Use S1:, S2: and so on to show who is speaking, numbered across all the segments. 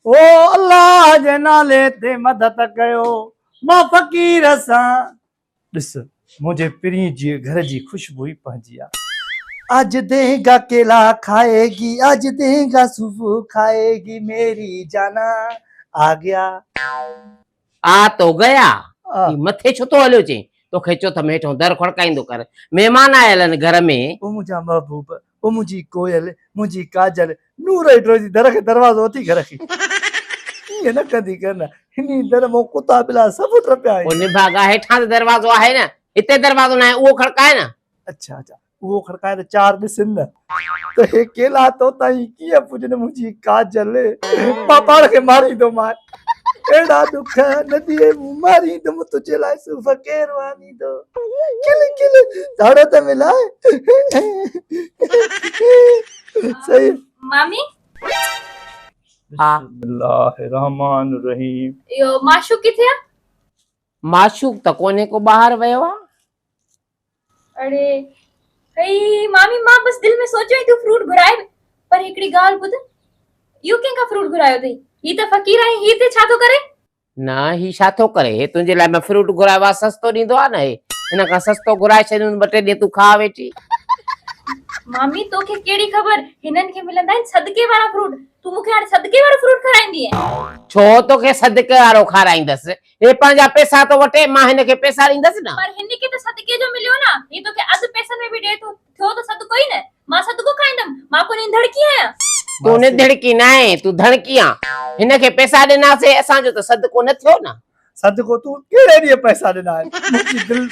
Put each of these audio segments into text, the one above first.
S1: ओ अल्लाह जे नाले ते मदद कयो मां फ़कीर सां ॾिस मुझे पिरी जी घर जी खुशबू ही पहुंची आ आज देगा केला खाएगी आज देगा सुबह खाएगी मेरी जाना आ गया
S2: आ तो गया
S1: आ,
S2: ई मथे छो तो हलियो चई तोखे चो त हेठों दर खड़काईंदो कर महिमान आयल आहिनि घर में।
S1: ओ मुझा महबूब ओ मुझी कोयल मुझी काजल नूर हेठो जी दर खे दरवाज़ो अथी घर खे ईअं न कंदी कर न हिनी दर मां कुता बिला सभु टपिया
S2: ओ
S1: आहिनि
S2: निभागा हेठां त दरवाज़ो आहे न, हिते दरवाज़ो न आहे उहो खड़काए न।
S1: अच्छा अच्छा वो खड़काए तो चार ॾिसनि न त हे केला तो ताईं कीअं पुॼनि मुंहिंजी काजल मां पाण खे मारींदोमांइ एड़ा दुख नदीअ मूं मारींदुमि तुंहिंजे लाइ सिर्फ़ केरु आनींदो किल किल धाड़ो त मिलाए सही
S3: मामी
S2: हाँ।
S1: बिस्मिल्लाहिर्रहमानिर्रहीम
S3: यो माशू किथे आहे?
S2: माशूक त कोने को ॿाहिरि वियो आहे।
S3: अरे कई मामी मां बस दिल में सोचो तू फ्रूट घुराए पर हिकड़ी गाल ॿुध यू कंहिंखां फ्रूट घुरायो अथई ही त फ़कीर आहे ही ते छा थो करे?
S2: न ही छा थो करे हे तुंहिंजे लाइ मैं फ्रूट घुरायो आहे सस्तो ॾींदो आहे न हे हिन खां सस्तो घुराए छॾियो ॿ टे ॾींहं तूं खा वेठी।
S3: मामी तोखे केड़ी खबर हिनन खे मिलंदा आहिनि सदके वारा फ्रूट तू मूंखे हाणे सदके वारो फ्रूट खाराईंदी आहे?
S2: छो तोखे सदके वारो खाराईंदसि हे पंहिंजा पैसा तो वठे मां हिन खे पैसा ॾींदसि न।
S3: पर हिन खे त सदके जो मिलियो न ही तोखे अधु पैसनि में बि ॾे थो थियो त सदको ई न मां सदको खाईंदमि मां को निंधड़की आहियां।
S2: तूं निधड़की न आहे तूं धड़की आहे हिन खे पैसा ॾिनासीं असांजो त सदको न थियो न।
S1: सदको तूं कहिड़े ॾींहुं पैसा ॾिना आहिनि मुंहिंजी दिलि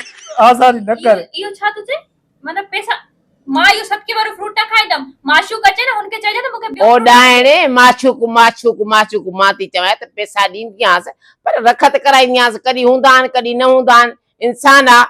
S1: आज़ारी न कर
S3: इहो छा थो चए मतलब पैसा मां इहो सदके वारो फ्रूट न खाईंदमि माशूक अचे न हुनखे चइजे त मूंखे
S2: ओ डाइणे माशूक माशूक माशूक मां थी चवां त पैसा ॾींदी आहियां पर रखत कराईंदी आहियां कॾहिं हूंदा आहिनि कॾहिं न हूंदा आहिनि इंसान आहे।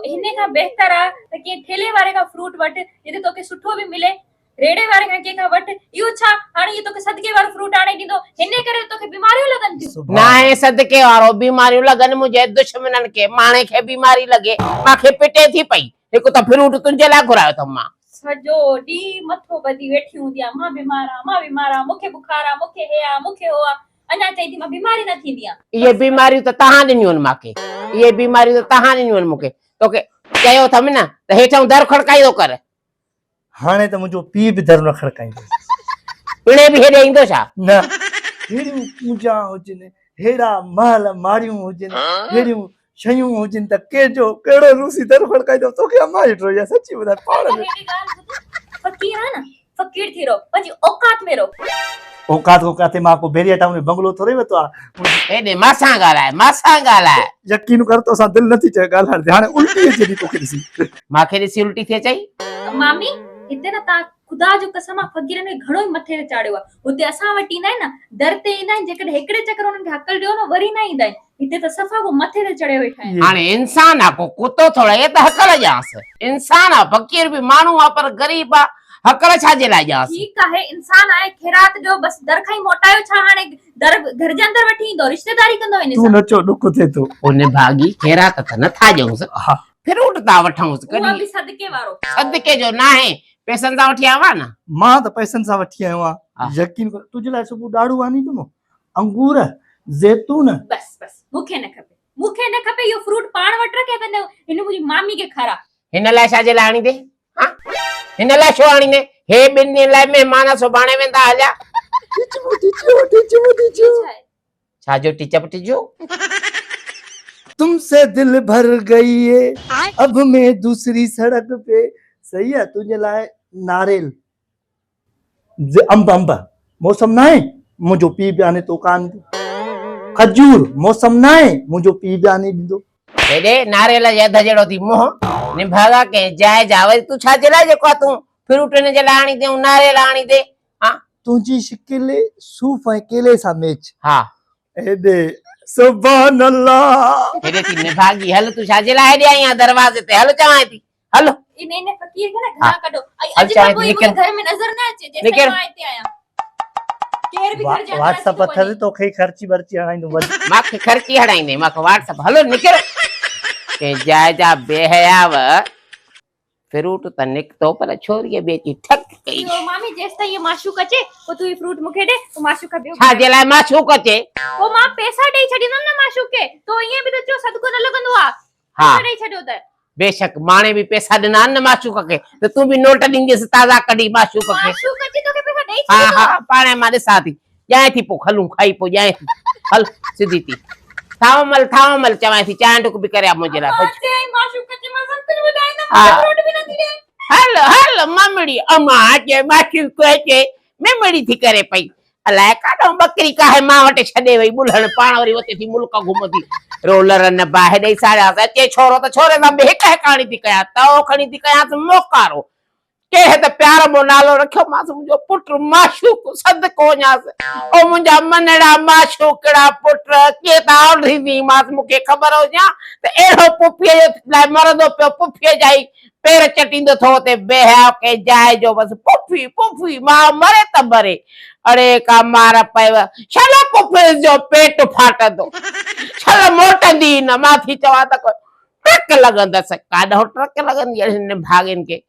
S3: हिन खां बहितर आहे त कंहिं ठेले वारे खां फ्रूट वठ जिते तोखे सुठो बि मिले रेड़े वारे खां कंहिंखां वठ इहो छा हाणे इहो तोखे सदके वारो फ्रूट आणे ॾींदो हिन करे तोखे बीमारियूं लगन थियूं।
S2: न आहे सदके वारो बीमारियूं लगन मुंहिंजे दुश्मननि खे माणे खे बीमारी लगे मांखे पिटे थी पई हिकु त फ्रूट तुंहिंजे लाइ घुरायो अथमि मां
S3: सॼो ॾींहुं मथो ॿधी वेठी हूंदी आहे मां बीमार आहियां मूंखे बुखार आहे मूंखे हे आहे मूंखे हो आहे अञा चई थी मां बीमारी न थींदी आहे।
S2: इहे बीमारियूं त तव्हां ॾिनियूं आहिनि मूंखे इहे बीमारियूं त तव्हां ॾिनियूं आहिनि मूंखे तोखे चयो अथमि न त हेठां दर खड़काईंदो कर।
S1: हाणे त मुंहिंजो पीउ बि दर न खड़काईंदो
S2: पिणे बि हेॾे ईंदो छा
S1: न हेड़ियूं पूजा हुजनि हेड़ा महल माड़ियूं हुजनि हेड़ियूं शयूं हुजनि त कहिड़ो रूसी दर खड़काईंदो तोखे अमा हेठो या सची ॿुधाए पाण में
S3: फकीर आहे न फकीर थी रहो पंहिंजी औकात में रहो।
S1: औकात को काथे मां को बेरिया टाउन में बंगलो थोड़ी वतो आहे
S2: हेॾे मासां ॻाल्हाए
S1: यकीन कर तो असां दिलि नथी चए ॻाल्हाइण ते हाणे उल्टी अचे थी तोखे ॾिसी
S2: मूंखे ॾिसी उल्टी थिए चई।
S3: मामी हिते न तव्हां खुदा जो कसम आहे फकीरनि खे घणो ई मथे ते चाढ़ियो आहे हुते असां वटि ईंदा आहिनि न दर ते ईंदा आहिनि जेकॾहिं हिकिड़े चक्कर हुननि खे हकल ॾियो न वरी न ईंदा आहिनि हिते त सफ़ा को मथे ते चढ़े वेठा आहिनि।
S2: हाणे इंसान आहे को कुतो थोड़ा हे त हकल ॼांसि इंसान आहे फ़कीर बि माण्हू आहे पर ग़रीब आहे हकल छाजे लाइ ॼांसि।
S3: ठीकु आहे इंसान आहे ख़ैरात ॾियो बस दर खां ई मोटायो छा हाणे दर घर जे अंदर वठी ईंदो रिश्तेदारी कंदो हिन
S1: तू
S3: सां
S1: नचो ॾुख थिए थो
S2: उन भागी ख़ैरात त नथा ॾियूंसि
S1: हा
S2: फ्रूट था वठूंसि
S3: उहा
S2: कॾहिं
S3: बि सदके वारो
S2: सदके जो न आहे पैसनि सां वठी आवा न
S1: मां त पैसनि सां वठी आयो
S2: हा।
S1: आहियां यकीन कर तुंहिंजे लाइ सुबुह ॾाढ़ू आनींदुमि अंगूर ज़ैतून
S3: बस मूंखे न खपे इहो फ्रूट पाण वटि रखे त हिन मुंहिंजी मामी खे खारा
S2: हिन लाइ छाजे लाइ आणींदे हिन लाइ छो आणींदे हे ॿिनि ॾींहंनि लाइ महिमान सुभाणे वेंदा हलिया छाजो टीचप टिजो
S1: तुमसे दिल भर गई है अब मैं दूसरी सड़क पे सही है तुझे लाए नारियल अंब मौसम ना है मुझो पी भी आने तो कान खजूर मौसम ना है मुझो पी भी आने दी दो
S2: हेॾे नारियल जे अध जहिड़ो थी मुंहुं निभागा कंहिं जाइ जा वरी तूं छाजे लाइ जेको आहे तूं फ्रूट हिन जे लाइ आणी दे नारियल आणी दे हा
S1: तुझी शिकिल सूफ ऐं केले सां मैच
S2: हा
S1: हेॾे सुभान अल्लाह
S2: हेॾे थी निभागी हल तूं छाजे लाइ हेॾे आई आहे दरवाज़े ते हल चवां थी हल
S3: इन फकीर खे न घरा कढो
S2: हल
S3: अॼु
S2: चाहे
S3: खां पोइ
S2: निकिर।
S3: मूंखे घर में नज़र न अचे जेसिताईं
S2: निकिर।
S3: मां हिते आहियां केर बि घर जे अंदर
S1: व्हाट्सएप
S3: अची थो
S1: अथस
S3: वञे।
S1: तोखे खर्ची बर्ची हणाईंदो
S2: मांखे खर्ची हणाईंदे मांखे व्हाट्सएप हलो निकिर के जाइ जा बेहयाव फ्रूट त निकितो पर छोरीअ ॿिए जी ठक कई
S3: तो मामी जेस ताईं ये माशूक अचे पोइ तूं ही फ्रूट मूंखे ॾे तूं माशूक ॿियो
S2: छा जे लाइ माशूक अचे
S3: पोइ मां पैसा ॾेई छॾींदमि न माशूक खे तो ईअं बि त चओ सदको न लॻंदो आहे
S2: हा
S3: पैसा ॾेई छॾियो त
S2: बेशक माणे भी पैसा ॾिना आहिनि न माशूक खे त तूं भी नोट ॾींदीसि ताज़ा कढी माशूक खे
S3: माशूक अचे तोखे पैसा ॾेई
S2: हा
S3: छॾींदो
S2: हा पाणे मां ॾिसां थी ॼाए थी पोइ खलूं खाई पोइ ॼाए थी हल सिधी थी थावमल चवां थी चांहि टुक बि करे आ मुंहिंजे लाइ
S3: अचे माशूक अचे मां संतल ॿुधाईंदमि
S2: हा।
S3: फ्रूट बि न थी ॾे
S2: हल हल ममड़ी अमा अचे माशूक अचे मेमड़ी थी करे पई अलाए काॾो बकरी काहे मां वटि छॾे वई बुलहण पाण वरी उते थी मुल्क घुमंदी रोलर न बाहि ॾेई साड़ियासि अचे छोरो त छोरे सां बि हिक हिकाणी थी कयां तओ खणी थी कयांसि मोकारो कंहिं त प्यार मो नालो रखियो मांसि मुंहिंजो पुटु माशूक सदको वञासि ओ मुंहिंजा मनड़ा माशूकड़ा पुट कीअं त आवड़ींदी मांसि मूंखे ख़बर हुजां त अहिड़ो पुफीअ जे लाइ मरंदो पियो पुफीअ जा ई पेर चटींदो थो ते बेहया के जाए जो बस पुफी पुफी मां मरे त मरे अड़े का मार पयव छल पुफी जो पेट फाटंदो छल मोटंदी न मां थी चवां त ट्रक लॻंदसि काॾो ट्रक लॻंदी हिन भाॻनि खे